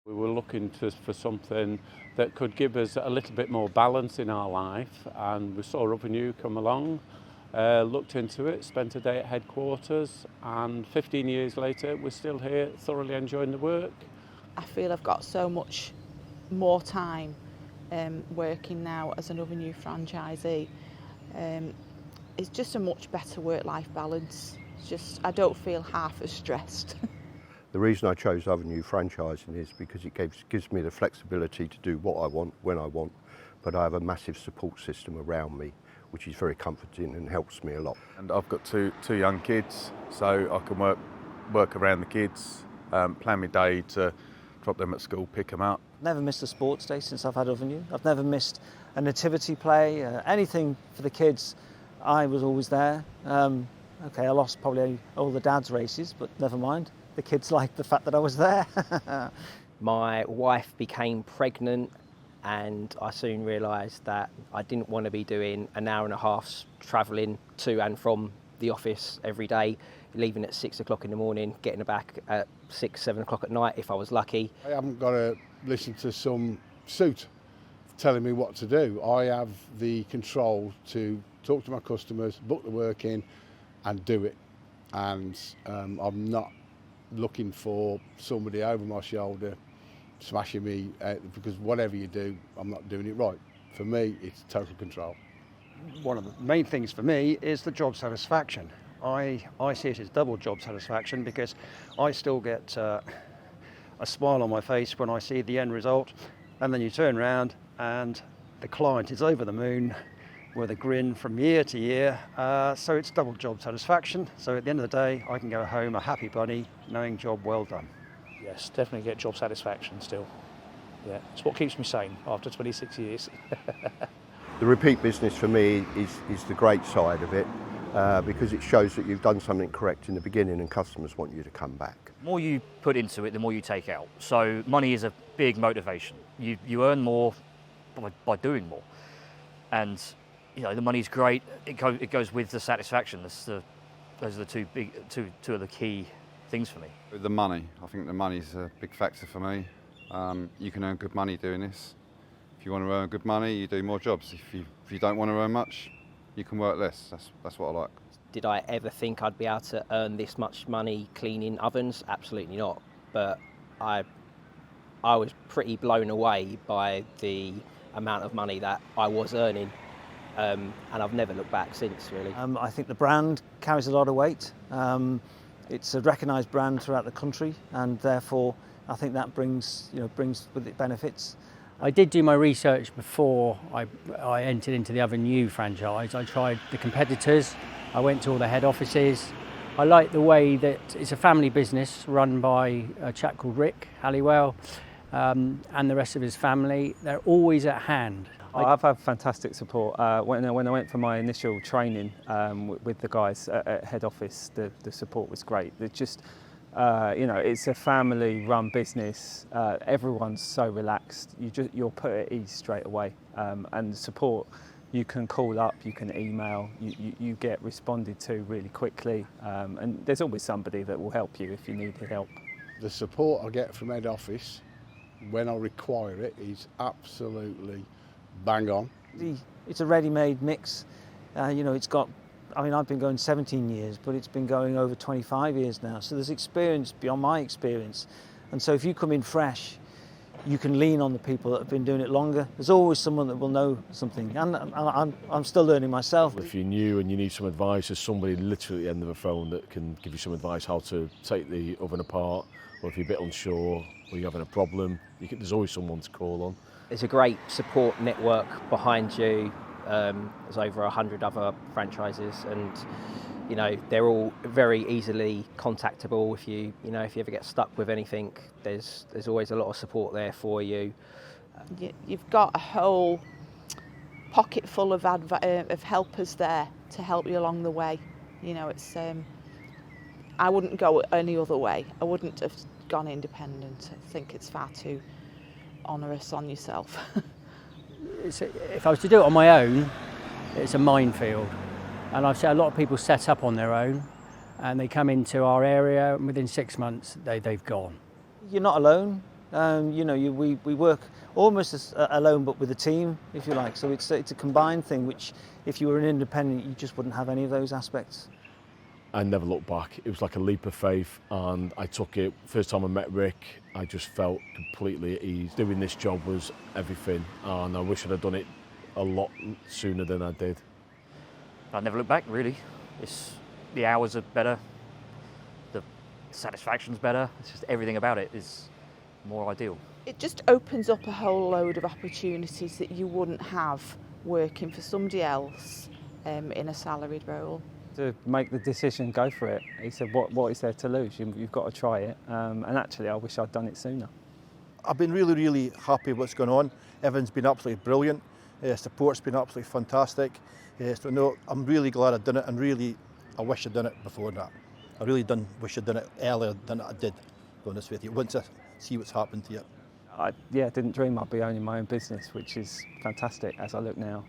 We were looking for something that could give us a little bit more balance in our life, and we saw Ovenu come along, looked into it, spent a day at headquarters, and 15 years later we're still here thoroughly enjoying the work. I feel I've got so much more time working now as an Ovenu franchisee. It's just a much better work-life balance. I don't feel half as stressed. The reason I chose Ovenu franchising is because it gives me the flexibility to do what I want, when I want, but I have a massive support system around me, which is very comforting and helps me a lot. And I've got two young kids, so I can work around the kids, plan my day to drop them at school, pick them up. Never missed a sports day since I've had Ovenu. I've never missed a nativity play, anything for the kids. I was always there. Okay, I lost probably all the dad's races, but never mind. The kids liked the fact that I was there. My wife became pregnant and I soon realised that I didn't want to be doing an hour and a half travelling to and from the office every day, leaving at 6 o'clock in the morning, getting back at 6, 7 o'clock at night if I was lucky. I haven't got to listen to some suit telling me what to do. I have the control to talk to my customers, book the work in and do it. And I'm not looking for somebody over my shoulder smashing me because whatever you do, I'm not doing it right. For me, it's total control. One of the main things for me is the job satisfaction. I see it as double job satisfaction because I still get a smile on my face when I see the end result, and then you turn around and the client is over the moon with a grin from year to year, so it's double job satisfaction. So at the end of the day, I can go home a happy bunny, knowing job well done. Yes, definitely get job satisfaction still. Yeah, it's what keeps me sane after 26 years. The repeat business for me is the great side of it, because it shows that you've done something correct in the beginning and customers want you to come back. The more you put into it, the more you take out. So money is a big motivation. You earn more by doing more. And you know, the money's great. It goes with the satisfaction. Those are the two of the key things for me. The money, I think the money's a big factor for me. You can earn good money doing this. If you want to earn good money, you do more jobs. If you don't want to earn much, you can work less. That's what I like. Did I ever think I'd be able to earn this much money cleaning ovens? Absolutely not. But I was pretty blown away by the amount of money that I was earning. And I've never looked back since, really. I think the brand carries a lot of weight. It's a recognised brand throughout the country, and therefore I think that brings with it benefits. I did do my research before I entered into the Ovenu franchise. I tried the competitors, I went to all the head offices. I like the way that it's a family business run by a chap called Rick Halliwell and the rest of his family. They're always at hand. I've had fantastic support. When I went for my initial training with the guys at head office, the support was great. It's just, it's a family-run business. Everyone's so relaxed. You're put at ease straight away. And the support, you can call up, you can email, you get responded to really quickly. And there's always somebody that will help you if you need help. The support I get from head office when I require it is absolutely bang on. It's a ready-made mix. It's got, I've been going 17 years, but it's been going over 25 years now. So there's experience beyond my experience. And so if you come in fresh, you can lean on the people that have been doing it longer. There's always someone that will know something. And I'm still learning myself. If you're new and you need some advice, there's somebody literally at the end of the phone that can give you some advice how to take the oven apart, or if you're a bit unsure or you're having a problem, there's always someone to call on. There's a great support network behind you. There's over 100 other franchises, and they're all very easily contactable. If you ever get stuck with anything, there's always a lot of support there for you. You've got a whole pocket full of helpers there to help you along the way. It's I wouldn't go any other way. I wouldn't have gone independent. I think it's far too onerous on yourself. If I was to do it on my own, it's a minefield. And I've seen a lot of people set up on their own and they come into our area and within 6 months they've gone. You're not alone. You know, we work almost as alone but with a team, if you like. So it's a combined thing, which if you were an independent, you just wouldn't have any of those aspects. I never looked back. It was like a leap of faith, and I took it. First time I met Rick, I just felt completely at ease. Doing this job was everything, and I wish I'd have done it a lot sooner than I did. I never look back, really. The hours are better, the satisfaction's better. It's just everything about it is more ideal. It just opens up a whole load of opportunities that you wouldn't have working for somebody else in a salaried role. To make the decision, go for it. He said, what is there to lose? You've got to try it. And actually, I wish I'd done it sooner. I've been really happy with what's going on. Everything's been absolutely brilliant. Support's been absolutely fantastic. So no, I'm really glad I've done it, and really, I wish I'd done it before that. I really wish I'd done it earlier than I did, to be honest with you. Once I see what's happened to you. I didn't dream I'd be owning my own business, which is fantastic as I look now.